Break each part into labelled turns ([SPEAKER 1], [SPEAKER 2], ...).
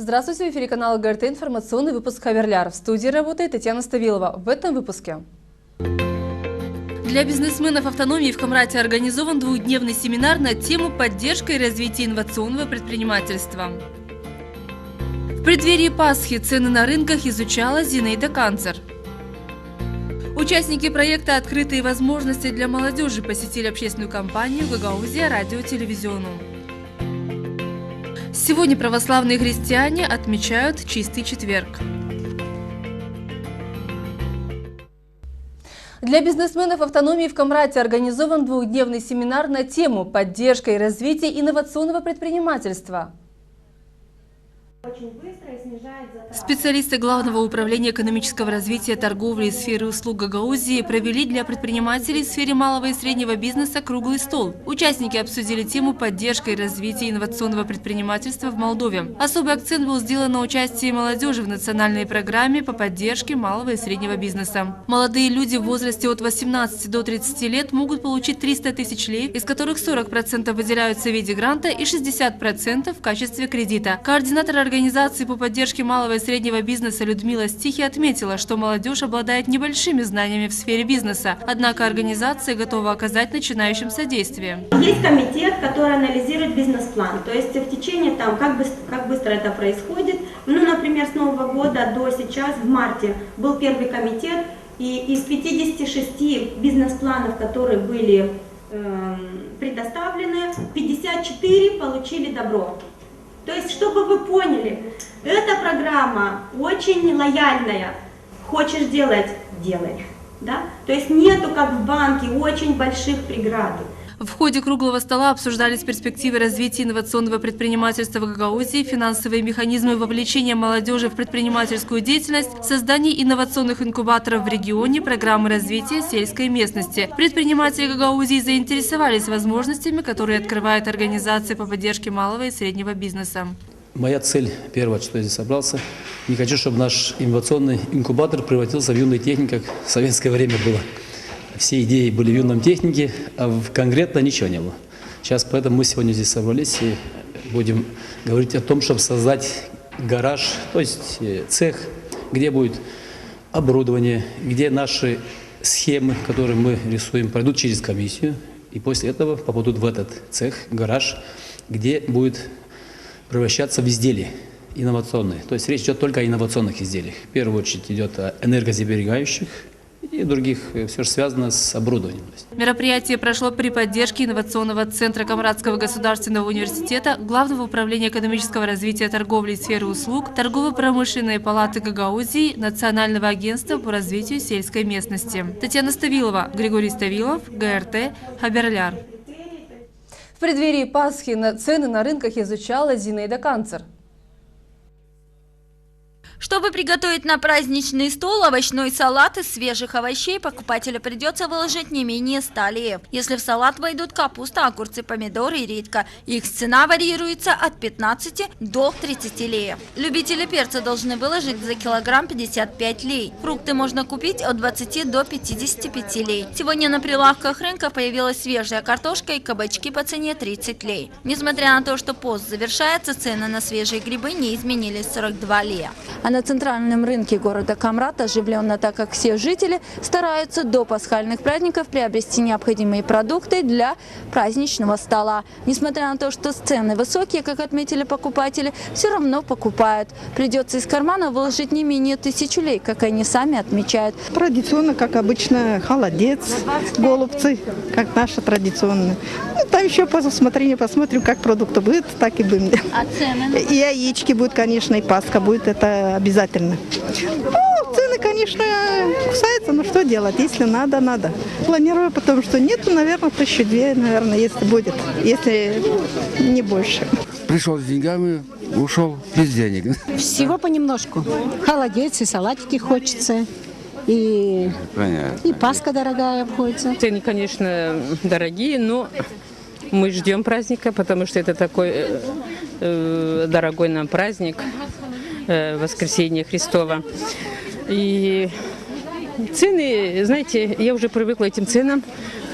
[SPEAKER 1] Здравствуйте, в эфире канала ГРТ информационный выпуск «Хаберляр». В студии работает Татьяна Ставилова. В этом выпуске. Для бизнесменов автономии в Камрате организован двухдневный семинар на тему поддержка и развитие инновационного предпринимательства. В преддверии Пасхи цены на рынках изучала Зинаида Канцер. Участники проекта «Открытые возможности для молодежи» посетили общественную кампанию «Гагаузия радио-телевизиону». Сегодня православные христиане отмечают Чистый четверг. Для бизнесменов автономии в Камрате организован двухдневный семинар на тему «Поддержка и развитие инновационного предпринимательства». Специалисты Главного управления экономического развития, торговли и сферы услуг Гагаузии провели для предпринимателей в сфере малого и среднего бизнеса круглый стол. Участники обсудили тему поддержка и развития инновационного предпринимательства в Молдове. Особый акцент был сделан на участии молодежи в национальной программе по поддержке малого и среднего бизнеса. Молодые люди в возрасте от 18 до 30 лет могут получить 300 тысяч лей, из которых 40% выделяются в виде гранта и 60% в качестве кредита. Координатор организации по поддержке малого и среднего бизнеса Людмила Стихи отметила, что молодежь обладает небольшими знаниями в сфере бизнеса, однако организация готова оказать начинающим содействие.
[SPEAKER 2] Есть комитет, который анализирует бизнес-план, то есть в течение как быстро это происходит. Например, с Нового года до сейчас, в марте, был первый комитет, и из 56 бизнес-планов, которые были предоставлены, 54 получили добро. То есть, чтобы вы поняли, эта программа очень лояльная. Хочешь делать – делай. Да? То есть нету, как в банке, очень больших преград.
[SPEAKER 1] В ходе круглого стола обсуждались перспективы развития инновационного предпринимательства в Гагаузии, финансовые механизмы вовлечения молодежи в предпринимательскую деятельность, создание инновационных инкубаторов в регионе, программы развития сельской местности. Предприниматели Гагаузии заинтересовались возможностями, которые открывает организация по поддержке малого и среднего бизнеса.
[SPEAKER 3] Моя цель, первое, что я здесь собрался, не хочу, чтобы наш инновационный инкубатор превратился в юный техник, как в советское время было. Все идеи были в юном технике, а конкретно ничего не было. Сейчас поэтому мы сегодня здесь собрались и будем говорить о том, чтобы создать гараж, то есть цех, где будет оборудование, где наши схемы, которые мы рисуем, пройдут через комиссию, и после этого попадут в этот цех, гараж, где будет превращаться в изделия инновационные. То есть речь идет только о инновационных изделиях. В первую очередь идет о энергосберегающих и других, все же связано с оборудованием.
[SPEAKER 1] Мероприятие прошло при поддержке инновационного центра Камратского государственного университета, Главного управления экономического развития, торговли и сферы услуг, торгово-промышленной палаты Гагаузии, Национального агентства по развитию сельской местности. Татьяна Ставилова, Григорий Ставилов, ГРТ, Хаберляр. В преддверии Пасхи цены на рынках изучала Зинаида Канцер.
[SPEAKER 4] Чтобы приготовить на праздничный стол овощной салат из свежих овощей, покупателю придется выложить не менее 100 леев. Если в салат войдут капуста, огурцы, помидоры и редька, их цена варьируется от 15 до 30 леев. Любители перца должны выложить за килограмм 55 лей. Фрукты можно купить от 20 до 55 лей. Сегодня на прилавках рынка появилась свежая картошка и кабачки по цене 30 лей. Несмотря на то, что пост завершается, цены на свежие грибы не изменились 42 лея. А на центральном рынке города Камрат оживленно, так как все жители стараются до пасхальных праздников приобрести необходимые продукты для праздничного стола. Несмотря на то, что цены высокие, как отметили покупатели, все равно покупают. Придется из кармана выложить не менее 1000 лей, как они сами отмечают.
[SPEAKER 5] Традиционно, как обычно, холодец, голубцы, как наши традиционные. Там еще по усмотрению посмотрим, как продукты будут, так и будем.
[SPEAKER 4] А цены?
[SPEAKER 5] И яички будут, конечно, и Пасха будет, это обязательно. Цены, конечно, кусаются, но что делать, если надо, надо. Планирую, потому что нет, наверное, 1002, наверное, если будет, если не больше.
[SPEAKER 6] Пришел с деньгами, ушел без денег.
[SPEAKER 7] Всего понемножку. Холодец и салатики хочется. И Пасха дорогая обходится.
[SPEAKER 8] Цены, конечно, дорогие, но мы ждем праздника, потому что это такой дорогой нам праздник, Воскресение Христово. И цены, знаете, я уже привыкла к этим ценам.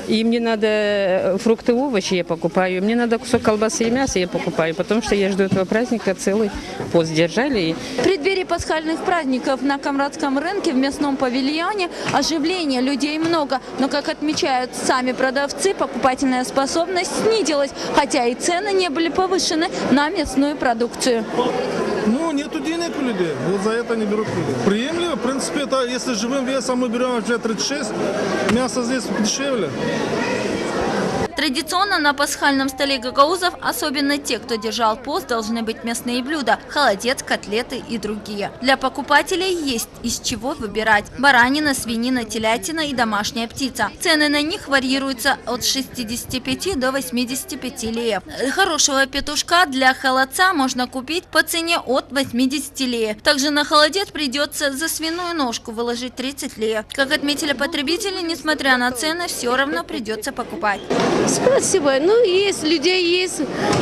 [SPEAKER 8] И мне надо фрукты, овощи я покупаю, мне надо кусок колбасы и мяса я покупаю, потому что я жду этого праздника, целый пост держали.
[SPEAKER 4] В преддверии пасхальных праздников на Камрадском рынке в мясном павильоне оживление, людей много. Но, как отмечают сами продавцы, покупательная способность снизилась, хотя и цены не были повышены на мясную продукцию.
[SPEAKER 9] Ну, нету денег у людей, вот за это не берут люди. Приемлемо, в принципе, это, если живым весом мы берем вообще 36, мясо здесь дешевле.
[SPEAKER 4] Традиционно на пасхальном столе гагаузов, особенно те, кто держал пост, должны быть мясные блюда – холодец, котлеты и другие. Для покупателей есть из чего выбирать – баранина, свинина, телятина и домашняя птица. Цены на них варьируются от 65 до 85 леев. Хорошего петушка для холодца можно купить по цене от 80 леев. Также на холодец придется за свиную ножку выложить 30 леев. Как отметили потребители, несмотря на цены, все равно придется покупать.
[SPEAKER 10] Спасибо. Ну, есть, людей есть,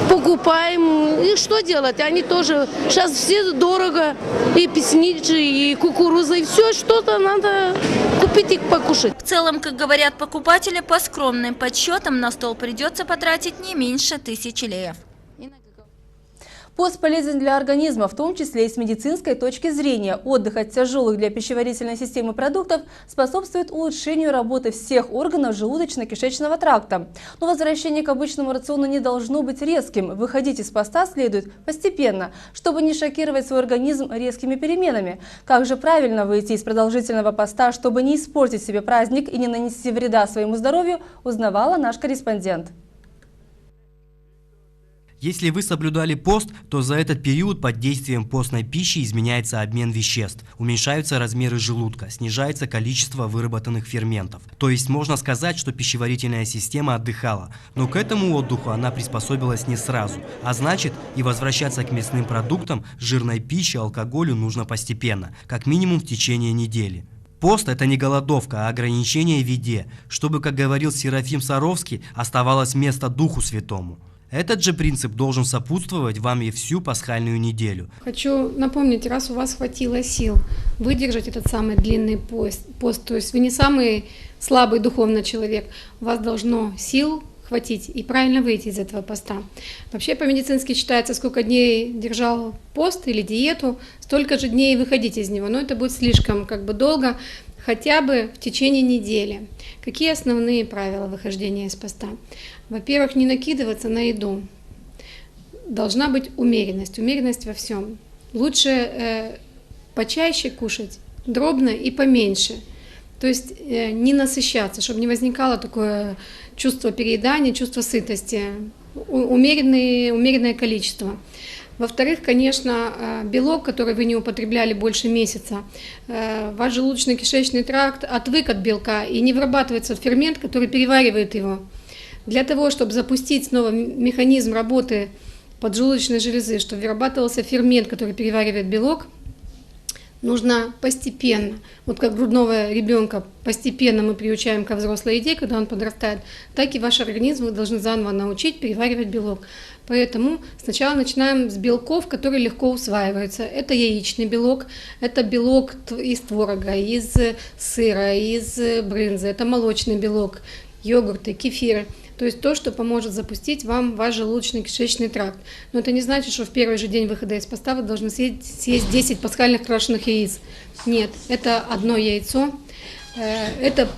[SPEAKER 10] покупаем. И что делать? Они тоже, сейчас все дорого. И песничи, и кукуруза, и все, что-то надо купить и покушать.
[SPEAKER 4] В целом, как говорят покупатели, по скромным подсчетам на стол придется потратить не меньше 1000 леев.
[SPEAKER 1] Пост полезен для организма, в том числе и с медицинской точки зрения. Отдых от тяжелых для пищеварительной системы продуктов способствует улучшению работы всех органов желудочно-кишечного тракта. Но возвращение к обычному рациону не должно быть резким. Выходить из поста следует постепенно, чтобы не шокировать свой организм резкими переменами. Как же правильно выйти из продолжительного поста, чтобы не испортить себе праздник и не нанести вреда своему здоровью, узнавала наш корреспондент.
[SPEAKER 11] Если вы соблюдали пост, то за этот период под действием постной пищи изменяется обмен веществ, уменьшаются размеры желудка, снижается количество выработанных ферментов. То есть можно сказать, что пищеварительная система отдыхала, но к этому отдыху она приспособилась не сразу. А значит, и возвращаться к мясным продуктам, жирной пище, алкоголю нужно постепенно, как минимум в течение недели. Пост – это не голодовка, а ограничение в еде, чтобы, как говорил Серафим Саровский, оставалось место Духу Святому. Этот же принцип должен сопутствовать вам и всю пасхальную неделю.
[SPEAKER 12] Хочу напомнить, раз у вас хватило сил выдержать этот самый длинный пост, то есть вы не самый слабый духовный человек, у вас должно сил хватить и правильно выйти из этого поста. Вообще по-медицински считается, сколько дней держал пост или диету, столько же дней выходить из него. Но это будет слишком долго, хотя бы в течение недели. Какие основные правила выхождения из поста? Во-первых, не накидываться на еду. Должна быть умеренность, умеренность во всем. Лучше почаще кушать, дробно и поменьше. То есть не насыщаться, чтобы не возникало такое чувство переедания, чувство сытости. Умеренное количество. Во-вторых, конечно, белок, который вы не употребляли больше месяца, ваш желудочно-кишечный тракт отвык от белка и не вырабатывается фермент, который переваривает его. Для того, чтобы запустить снова механизм работы поджелудочной железы, чтобы вырабатывался фермент, который переваривает белок, нужно постепенно, вот как грудного ребенка постепенно мы приучаем ко взрослой еде, когда он подрастает, так и ваш организм вы должны заново научить переваривать белок. Поэтому сначала начинаем с белков, которые легко усваиваются. Это яичный белок, это белок из творога, из сыра, из брынзы, это молочный белок, йогурты, кефиры. То есть то, что поможет запустить вам ваш желудочно-кишечный тракт. Но это не значит, что в первый же день выхода из поста вы должны съесть 10 пасхальных крашеных яиц. Нет, это одно яйцо, это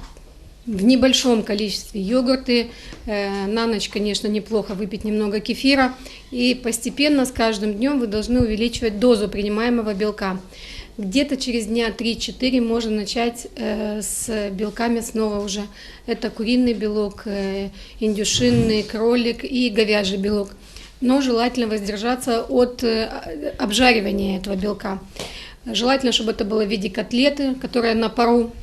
[SPEAKER 12] в небольшом количестве йогурты, на ночь, конечно, неплохо выпить немного кефира, и постепенно с каждым днем вы должны увеличивать дозу принимаемого белка. Где-то через дня 3-4 можно начать с белка мясного уже. Это куриный белок, индюшинный, кролик и говяжий белок. Но желательно воздержаться от обжаривания этого белка. Желательно, чтобы это было в виде котлеты, которая на пару,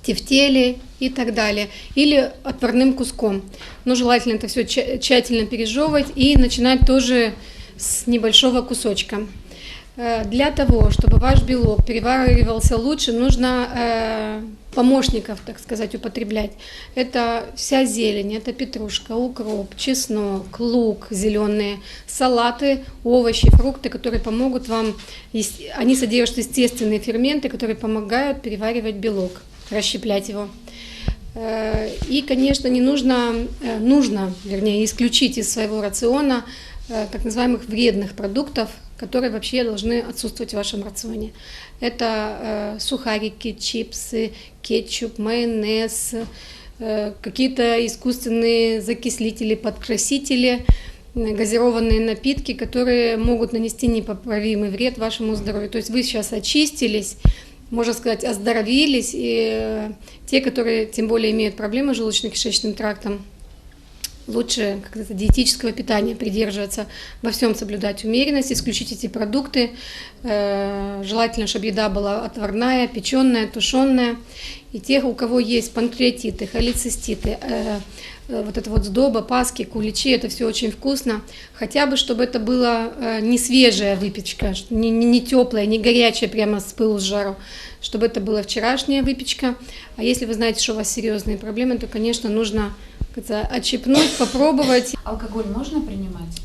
[SPEAKER 12] тефтели и так далее, или отварным куском. Но желательно это все тщательно пережевывать и начинать тоже с небольшого кусочка. Для того, чтобы ваш белок переваривался лучше, нужно помощников, так сказать, употреблять. Это вся зелень, это петрушка, укроп, чеснок, лук, зеленые, салаты, овощи, фрукты, которые помогут вам, они содержат естественные ферменты, которые помогают переваривать белок, расщеплять его. И, конечно, нужно исключить из своего рациона так называемых вредных продуктов, которые вообще должны отсутствовать в вашем рационе. Это сухарики, чипсы, кетчуп, майонез, какие-то искусственные закислители, подкрасители, газированные напитки, которые могут нанести непоправимый вред вашему здоровью. То есть вы сейчас очистились, можно сказать, оздоровились, и те, которые тем более имеют проблемы с желудочно-кишечным трактом, лучше как-то диетического питания придерживаться, во всем соблюдать умеренность, исключить эти продукты. Желательно, чтобы еда была отварная, печеная, тушеная. И тех, у кого есть панкреатиты, холециститы, вот это вот сдоба, паски, куличи, это все очень вкусно. Хотя бы, чтобы это была не свежая выпечка, не теплая, не горячая прямо с пылу с жару, чтобы это была вчерашняя выпечка. А если вы знаете, что у вас серьезные проблемы, то, конечно, нужно отщипнуть, попробовать.
[SPEAKER 13] Алкоголь можно принимать?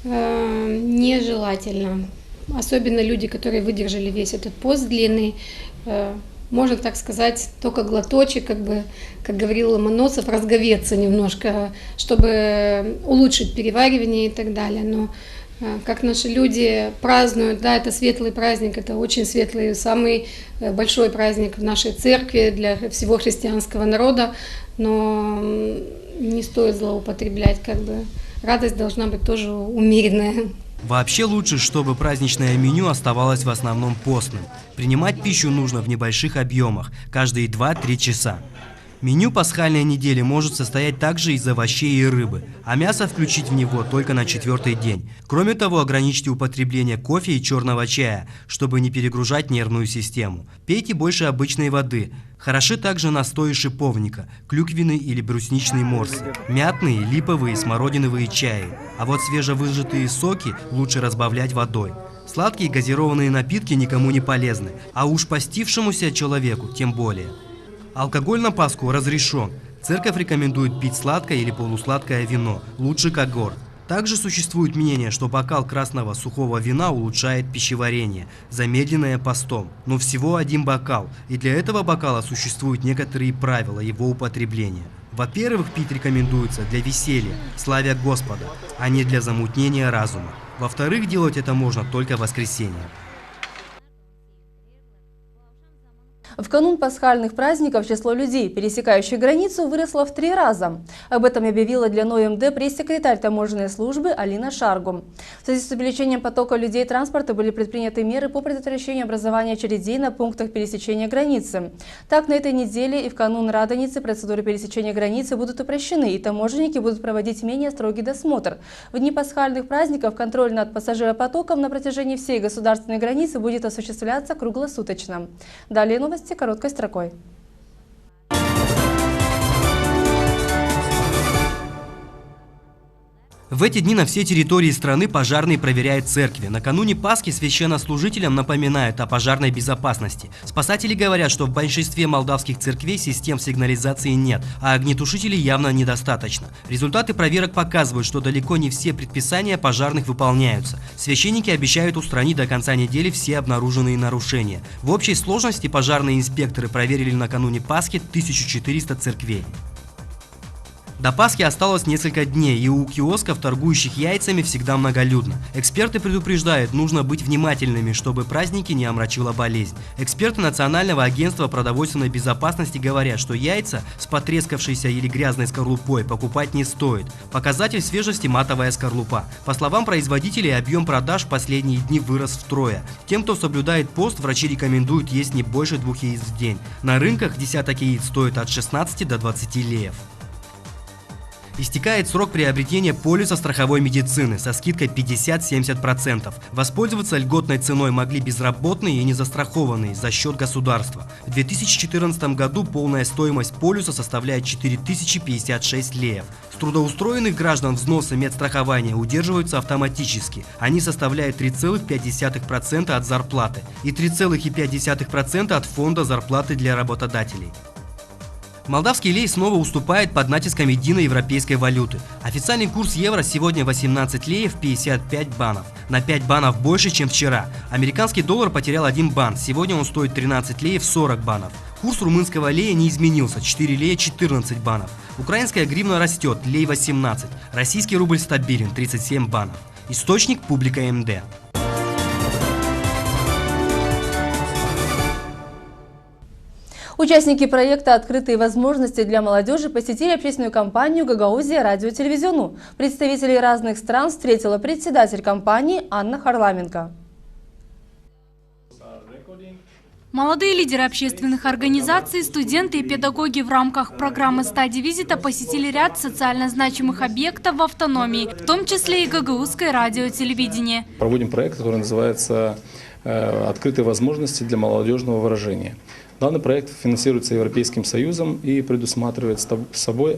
[SPEAKER 12] Нежелательно. Особенно люди, которые выдержали весь этот пост длинный. Можно так сказать, только глоточек, как говорил Ломоносов, разговеться немножко, чтобы улучшить переваривание и так далее. Но как наши люди празднуют, да, это светлый праздник, это очень светлый, самый большой праздник в нашей церкви для всего христианского народа, но не стоит злоупотреблять, радость должна быть тоже умеренная.
[SPEAKER 11] Вообще лучше, чтобы праздничное меню оставалось в основном постным. Принимать пищу нужно в небольших объемах, каждые 2-3 часа. Меню пасхальной недели может состоять также из овощей и рыбы, а мясо включить в него только на 4-й день. Кроме того, ограничьте употребление кофе и черного чая, чтобы не перегружать нервную систему. Пейте больше обычной воды. Хороши также настои шиповника, клюквенный или брусничный морсы, мятные, липовые, смородиновые чаи. А вот свежевыжатые соки лучше разбавлять водой. Сладкие газированные напитки никому не полезны, а уж постившемуся человеку тем более. Алкоголь на Пасху разрешен. Церковь рекомендует пить сладкое или полусладкое вино, лучше когорт. Также существует мнение, что бокал красного сухого вина улучшает пищеварение, замедленное постом. Но всего один бокал, и для этого бокала существуют некоторые правила его употребления. Во-первых, пить рекомендуется для веселья, славя Господа, а не для замутнения разума. Во-вторых, делать это можно только в воскресенье.
[SPEAKER 1] В канун пасхальных праздников число людей, пересекающих границу, выросло в 3 раза. Об этом объявила для НОМД пресс-секретарь таможенной службы Алина Шаргу. В связи с увеличением потока людей и транспорта были предприняты меры по предотвращению образования очередей на пунктах пересечения границы. Так, на этой неделе и в канун Радоницы процедуры пересечения границы будут упрощены, и таможенники будут проводить менее строгий досмотр. В дни пасхальных праздников контроль над пассажиропотоком на протяжении всей государственной границы будет осуществляться круглосуточно. Далее новости короткой строкой.
[SPEAKER 11] В эти дни на всей территории страны пожарные проверяют церкви. Накануне Пасхи священнослужителям напоминают о пожарной безопасности. Спасатели говорят, что в большинстве молдавских церквей систем сигнализации нет, а огнетушителей явно недостаточно. Результаты проверок показывают, что далеко не все предписания пожарных выполняются. Священники обещают устранить до конца недели все обнаруженные нарушения. В общей сложности пожарные инспекторы проверили накануне Пасхи 1400 церквей. До Пасхи осталось несколько дней, и у киосков, торгующих яйцами, всегда многолюдно. Эксперты предупреждают, нужно быть внимательными, чтобы праздники не омрачила болезнь. Эксперты Национального агентства продовольственной безопасности говорят, что яйца с потрескавшейся или грязной скорлупой покупать не стоит. Показатель свежести – матовая скорлупа. По словам производителей, объем продаж в последние дни вырос втрое. Тем, кто соблюдает пост, врачи рекомендуют есть не больше 2 яиц в день. На рынках десяток яиц стоит от 16 до 20 леев. Истекает срок приобретения полиса страховой медицины со скидкой 50-70%. Воспользоваться льготной ценой могли безработные и незастрахованные за счет государства. В 2014 году полная стоимость полиса составляет 4056 леев. С трудоустроенных граждан взносы медстрахования удерживаются автоматически. Они составляют 3,5% от зарплаты и 3,5% от фонда зарплаты для работодателей. Молдавский лей снова уступает под натиском единой европейской валюты. Официальный курс евро сегодня 18 леев 55 банов. На 5 банов больше, чем вчера. Американский доллар потерял 1 бан. Сегодня он стоит 13 леев 40 банов. Курс румынского лея не изменился. 4 лея 14 банов. Украинская гривна растет. Лей 18. Российский рубль стабилен. 37 банов. Источник – Публика МД.
[SPEAKER 1] Участники проекта «Открытые возможности для молодежи» посетили общественную компанию «Гагаузия радио-телевизиону». Представителей разных стран встретила председатель компании Анна Харламенко.
[SPEAKER 14] Молодые лидеры общественных организаций, студенты и педагоги в рамках программы «Стадии визита» посетили ряд социально значимых объектов в автономии, в том числе и гагаузское радио-телевидение.
[SPEAKER 15] Проводим проект, который называется «Открытые возможности для молодежного выражения». Данный проект финансируется Европейским Союзом и предусматривает собой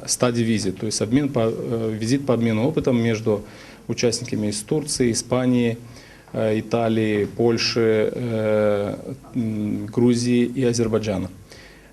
[SPEAKER 15] стадий визит, то есть визит по обмену опытом между участниками из Турции, Испании, Италии, Польши, Грузии и Азербайджана.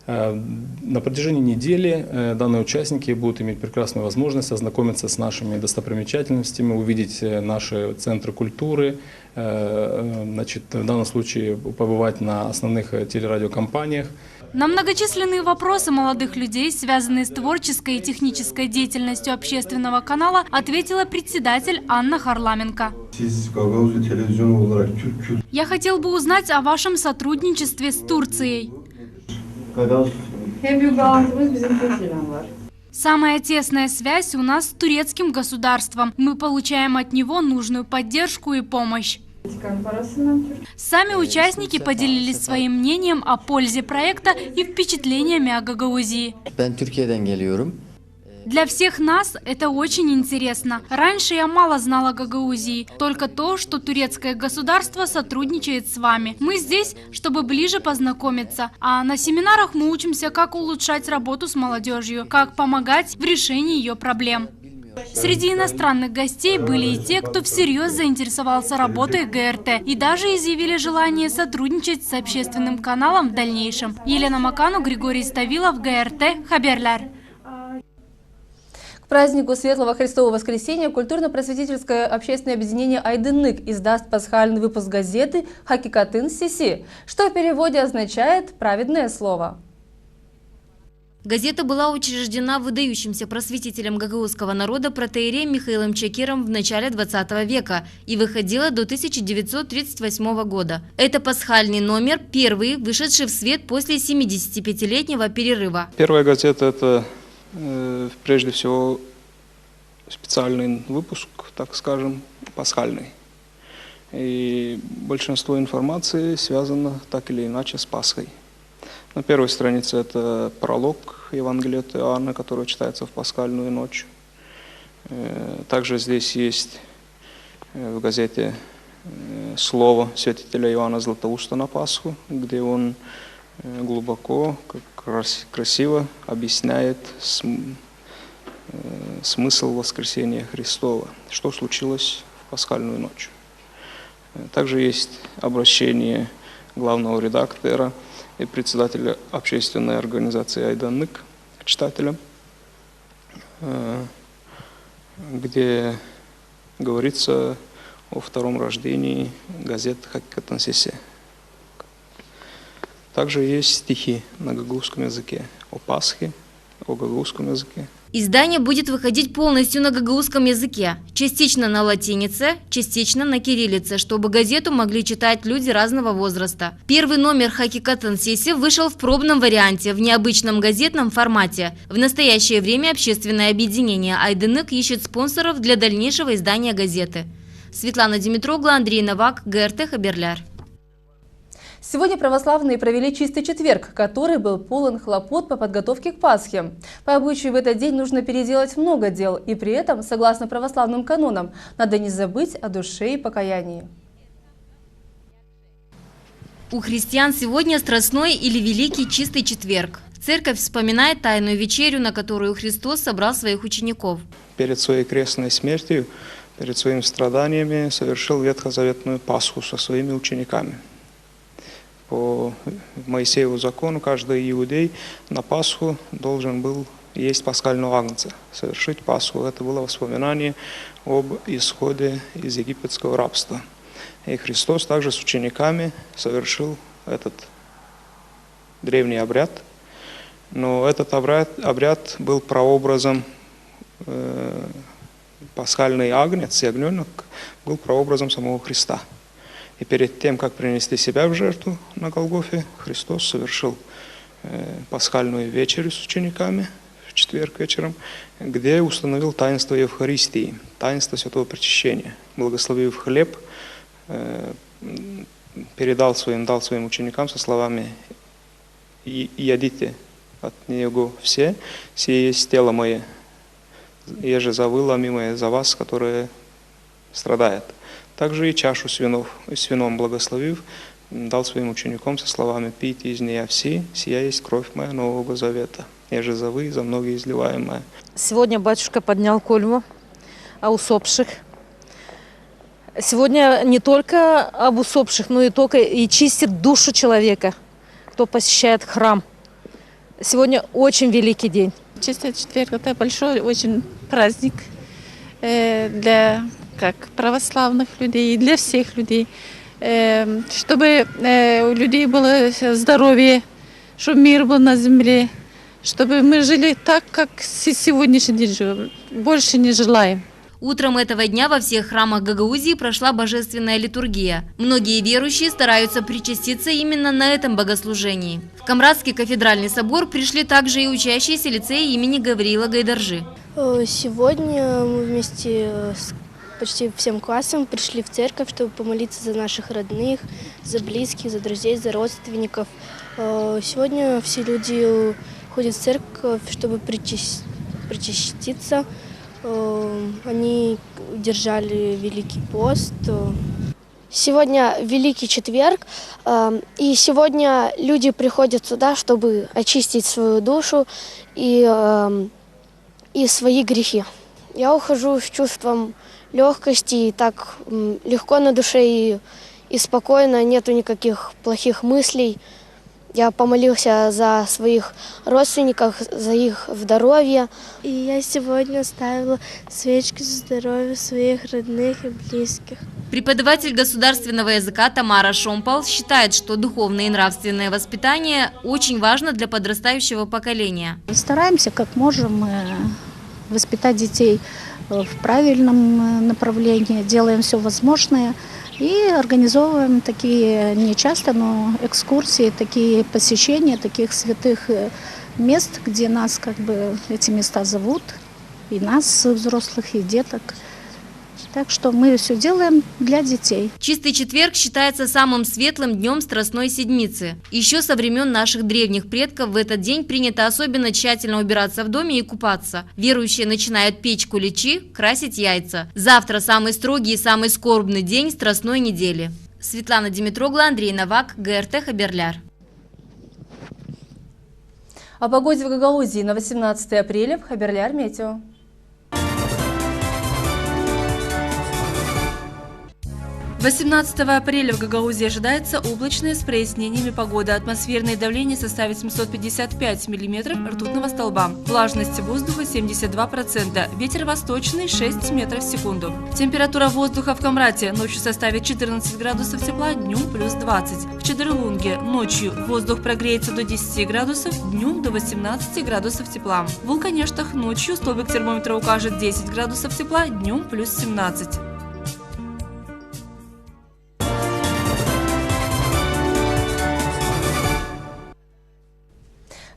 [SPEAKER 15] На протяжении недели данные участники будут иметь прекрасную возможность ознакомиться с нашими достопримечательностями, увидеть наши центры культуры, в данном случае побывать на основных телерадиокомпаниях.
[SPEAKER 14] На многочисленные вопросы молодых людей, связанные с творческой и технической деятельностью общественного канала, ответила председатель Анна Харламенко. Я хотел бы узнать о вашем сотрудничестве с Турцией. Самая тесная связь у нас с турецким государством. Мы получаем от него нужную поддержку и помощь. Сами участники поделились своим мнением о пользе проекта и впечатлениями о Гагаузии. Для всех нас это очень интересно. Раньше я мало знала о Гагаузии, только то, что турецкое государство сотрудничает с вами. Мы здесь, чтобы ближе познакомиться, а на семинарах мы учимся, как улучшать работу с молодежью, как помогать в решении ее проблем. Среди иностранных гостей были и те, кто всерьез заинтересовался работой ГРТ и даже изъявили желание сотрудничать с общественным каналом в дальнейшем. Елена Макану, Григорий Ставилов, ГРТ, Хаберляр.
[SPEAKER 1] К празднику Светлого Христового Воскресения культурно-просветительское общественное объединение «Айдынык» издаст пасхальный выпуск газеты «Хакикатын Сиси», что в переводе означает «праведное слово».
[SPEAKER 16] Газета была учреждена выдающимся просветителем гагаузского народа протоиереем Михаилом Чакиром в начале 20 века и выходила до 1938 года. Это пасхальный номер, первый, вышедший в свет после 75-летнего перерыва.
[SPEAKER 17] Первая газета – это прежде всего специальный выпуск, так скажем, пасхальный. И большинство информации связано так или иначе с Пасхой. На первой странице это пролог Евангелия от Иоанна, который читается в пасхальную ночь. Также здесь есть в газете слово святителя Иоанна Златоуста на Пасху, где он глубоко, красиво объясняет смысл воскресения Христова, что случилось в пасхальную ночь. Также есть обращение главного редактора и председателя общественной организации «Айдынык» к читателям, где говорится о втором рождении газеты «Хакикатын Сиси». Также есть стихи на гагаузском языке о Пасхе, о гагаузском языке.
[SPEAKER 16] Издание будет выходить полностью на гагаузском языке, частично на латинице, частично на кириллице, чтобы газету могли читать люди разного возраста. Первый номер «Хакикатын Сиси» вышел в пробном варианте, в необычном газетном формате. В настоящее время общественное объединение «Айдынык» ищет спонсоров для дальнейшего издания газеты. Светлана Димитрогла, Андрей Новак, ГРТ, Хаберляр.
[SPEAKER 1] Сегодня православные провели чистый четверг, который был полон хлопот по подготовке к Пасхе. По обычаю в этот день нужно переделать много дел, и при этом, согласно православным канонам, надо не забыть о душе и покаянии.
[SPEAKER 16] У христиан сегодня Страстной или Великий Чистый Четверг. Церковь вспоминает Тайную вечерю, на которую Христос собрал своих учеников.
[SPEAKER 17] Перед своей крестной смертью, перед своими страданиями совершил ветхозаветную Пасху со своими учениками. По Моисееву закону каждый иудей на Пасху должен был есть пасхального агнца, совершить Пасху. Это было воспоминание об исходе из египетского рабства. И Христос также с учениками совершил этот древний обряд. Но этот обряд был прообразом, пасхальный агнец, ягненок, был прообразом самого Христа. И перед тем, как принести себя в жертву на Голгофе, Христос совершил пасхальную вечерю с учениками в четверг вечером, где установил таинство Евхаристии, таинство святого причащения. Благословив хлеб, дал своим ученикам со словами: «Едите от него все, сие есть тело мое, еже за вы ломимое за вас, которые страдает». Также и чашу с вином благословив, дал своим ученикам со словами: «Пейте из нее все, сия есть кровь моя Нового Завета, еже за вы, за многие изливаемая».
[SPEAKER 18] Сегодня батюшка поднял кольму о усопших. Сегодня не только об усопших, но и чистит душу человека, кто посещает храм. Сегодня очень великий день.
[SPEAKER 19] Чистый четверг – это большой очень праздник для православных людей и для всех людей. Чтобы у людей было здоровье, чтобы мир был на земле, чтобы мы жили так, как сегодняшний день живем. Больше не желаем.
[SPEAKER 16] Утром этого дня во всех храмах Гагаузии прошла божественная литургия. Многие верующие стараются причаститься именно на этом богослужении. В Камрадский кафедральный собор пришли также и учащиеся лицея имени Гавриила Гайдаржи.
[SPEAKER 20] Сегодня мы вместе с почти всем классом пришли в церковь, чтобы помолиться за наших родных, за близких, за друзей, за родственников. Сегодня все люди ходят в церковь, чтобы причаститься. Они держали Великий пост.
[SPEAKER 21] Сегодня Великий четверг, и сегодня люди приходят сюда, чтобы очистить свою душу и свои грехи. Я ухожу с чувством легкости, и так легко на душе и спокойно, нету никаких плохих мыслей. Я помолился за своих родственников, за их здоровье.
[SPEAKER 20] И я сегодня ставила свечки за здоровье своих родных и близких.
[SPEAKER 16] Преподаватель государственного языка Тамара Шомпал считает, что духовное и нравственное воспитание очень важно для подрастающего поколения.
[SPEAKER 7] Стараемся как можем воспитать детей в правильном направлении, делаем все возможное. И организовываем такие, не часто, но экскурсии, такие посещения таких святых мест, где нас эти места зовут, и нас, взрослых, и деток. Так что мы все делаем для детей.
[SPEAKER 16] Чистый четверг считается самым светлым днем Страстной Седмицы. Еще со времен наших древних предков в этот день принято особенно тщательно убираться в доме и купаться. Верующие начинают печь куличи, красить яйца. Завтра самый строгий и самый скорбный день Страстной недели. Светлана Димитрогла, Андрей Новак, ГРТ Хаберляр.
[SPEAKER 1] О погоде в Гагаузии на 18 апреля в Хаберляр Метео. 18 апреля в Гагаузии ожидается облачная с прояснениями погода. Атмосферное давление составит 755 мм ртутного столба. Влажность воздуха 72%. Ветер восточный 6 метров в секунду. Температура воздуха в Камрате ночью составит 14 градусов тепла, днем плюс 20. В Чедерлунге ночью воздух прогреется до 10 градусов, днем до 18 градусов тепла. В Вулканештах ночью столбик термометра укажет 10 градусов тепла, днем плюс 17.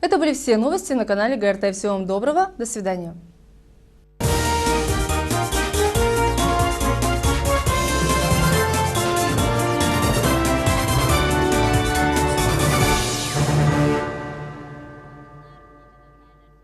[SPEAKER 1] Это были все новости на канале ГРТ. Всего вам доброго. До свидания.